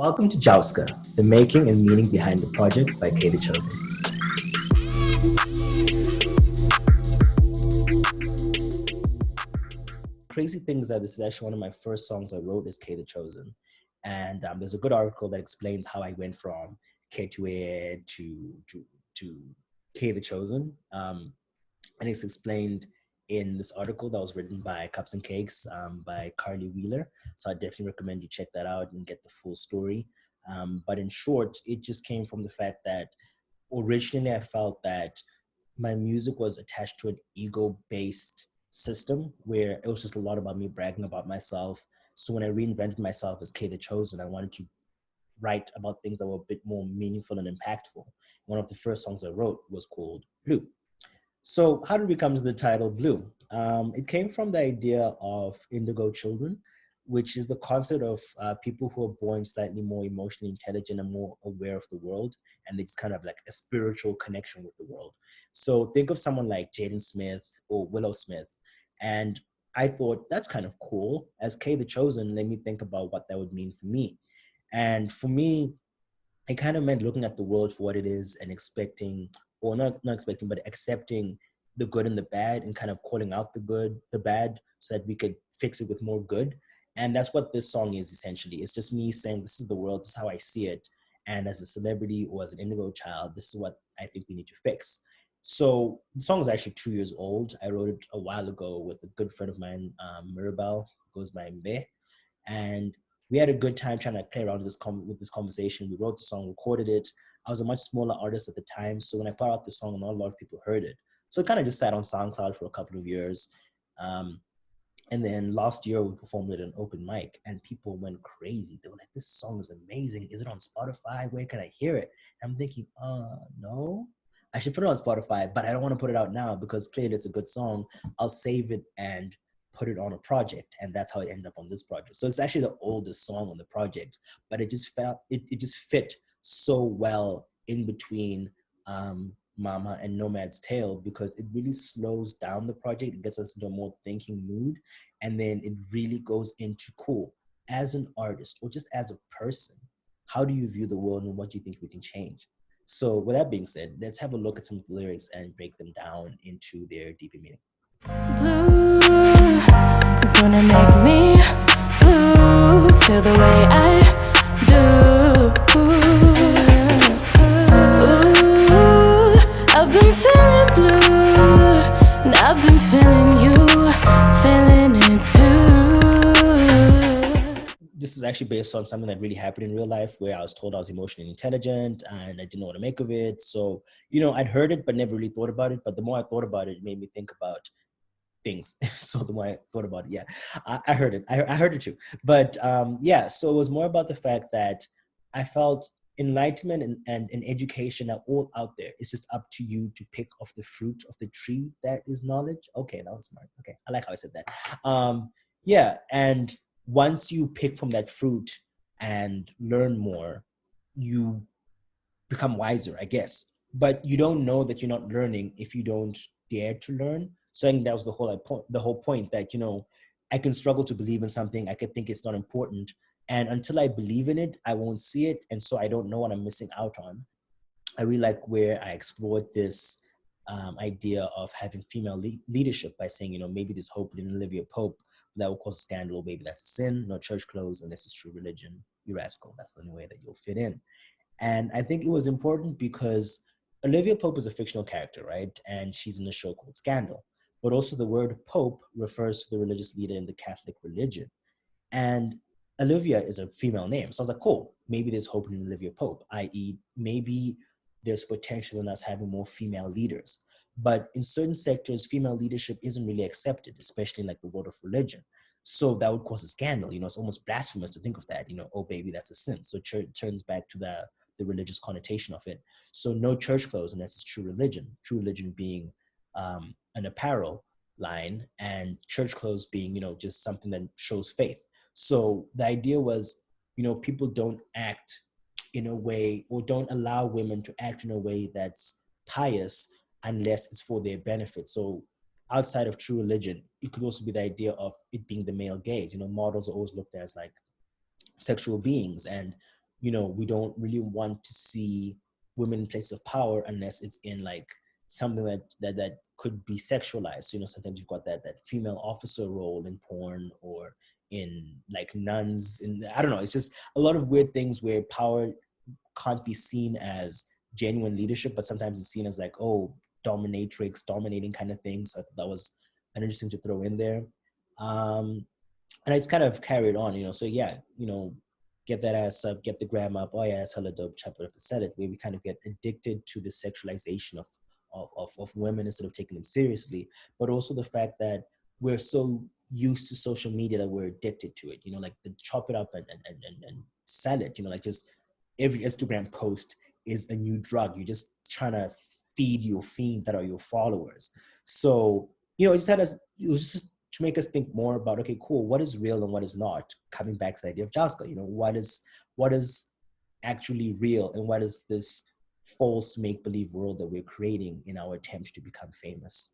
Welcome to Jouska, the making and meaning behind the project by KTheChosen. Crazy thing is that this is actually one of my first songs I wrote is KTheChosen. And there's a good article that explains how I went from K2A to KTheChosen. And it's explained in this article that was written by Cups and Cakes by Carly Wheeler. So I definitely recommend you check that out and get the full story. But in short, it just came from the fact that originally I felt that my music was attached to an ego-based system where it was just a lot about me bragging about myself. So when I reinvented myself as KTheChosen, I wanted to write about things that were a bit more meaningful and impactful. One of the first songs I wrote was called Blue. So how did we come to the title Blue? It came from the idea of indigo children, which is the concept of people who are born slightly more emotionally intelligent and more aware of the world. And it's kind of like a spiritual connection with the world. So think of someone like Jaden Smith or Willow Smith. And I thought that's kind of cool. As KTheChosen, let me think about what that would mean for me. And for me, it kind of meant looking at the world for what it is and expecting, or not expecting, but accepting the good and the bad and kind of calling out the good, the bad, so that we could fix it with more good. And that's what this song is essentially. It's just me saying, this is the world, this is how I see it. And as a celebrity or as an indigo child, this is what I think we need to fix. So the song is actually 2 years old. I wrote it a while ago with a good friend of mine, Mirabelle, goes by Mbe. And we had a good time trying to play around with this conversation. We wrote the song, recorded it. I was a much smaller artist at the time, so when I put out the song, not a lot of people heard it. So it kind of just sat on SoundCloud for a couple of years. And then last year we performed it at an open mic and people went crazy. They were like, this song is amazing. Is it on Spotify? Where can I hear it? And I'm thinking, no. I should put it on Spotify, but I don't want to put it out now because clearly it's a good song. I'll save it and put it on a project, and that's how it ended up on this project. So it's actually the oldest song on the project, but it just fit so well in between Mama and Nomad's Tale because it really slows down the project. It gets us into a more thinking mood, and then it really goes into cool. As an artist or just as a person, how do you view the world and what do you think we can change? So with that being said, let's have a look at some of the lyrics and break them down into their deeper meaning. Blue, you're gonna make me blue, feel the way I do. Ooh, I've been feeling blue, and I've been feeling you, feeling it too. This is actually based on something that really happened in real life where I was told I was emotionally intelligent and I didn't know what to make of it. So, I'd heard it, but never really thought about it. But the more I thought about it, it made me think about things. So the more I thought about it, yeah, I heard it. I heard it too. But yeah, so it was more about the fact that I felt enlightenment and education are all out there. It's just up to you to pick off the fruit of the tree that is knowledge. Okay, that was smart. Okay, I like how I said that. Yeah, and once you pick from that fruit and learn more, you become wiser, I guess. But you don't know that you're not learning if you don't dare to learn. So I think that was the whole point that, I can struggle to believe in something. I could think it's not important. And until I believe in it, I won't see it. And so I don't know what I'm missing out on. I really like where I explored this idea of having female leadership by saying, maybe there's hope in Olivia Pope that will cause a scandal, or maybe that's a sin, no church clothes unless it's true religion. You're rascal. That's the only way that you'll fit in. And I think it was important because Olivia Pope is a fictional character, right? And she's in a show called Scandal. But also the word Pope refers to the religious leader in the Catholic religion. And Olivia is a female name. So I was like, cool, maybe there's hope in Olivia Pope, i.e. maybe there's potential in us having more female leaders. But in certain sectors, female leadership isn't really accepted, especially in like the world of religion. So that would cause a scandal. It's almost blasphemous to think of that, oh, baby, that's a sin. So church turns back to the religious connotation of it. So no church clothes unless it's true religion being an apparel line and church clothes being, just something that shows faith. So the idea was, people don't act in a way or don't allow women to act in a way that's pious unless it's for their benefit. So outside of true religion, it could also be the idea of it being the male gaze. Models are always looked at as like sexual beings, and we don't really want to see women in places of power unless it's in like something that could be sexualized. So, sometimes you've got that female officer role in porn, or in like nuns, and I don't know, it's just a lot of weird things where power can't be seen as genuine leadership, but sometimes it's seen as like, oh, dominatrix, dominating kind of thing. So I thought that was an interesting to throw in there. Um, and it's kind of carried on, so yeah, get that ass up, get the gram up, oh yeah, it's hella dope, chop it up and sell it, where we kind of get addicted to the sexualization of women instead of taking them seriously. But also the fact that we're so used to social media that we're addicted to it, like the chop it up and sell it, like just every Instagram post is a new drug. You're just trying to feed your fiends that are your followers. So, it was just to make us think more about, okay, cool, what is real and what is not? Coming back to the idea of Jouska, what is actually real and what is this false make-believe world that we're creating in our attempts to become famous?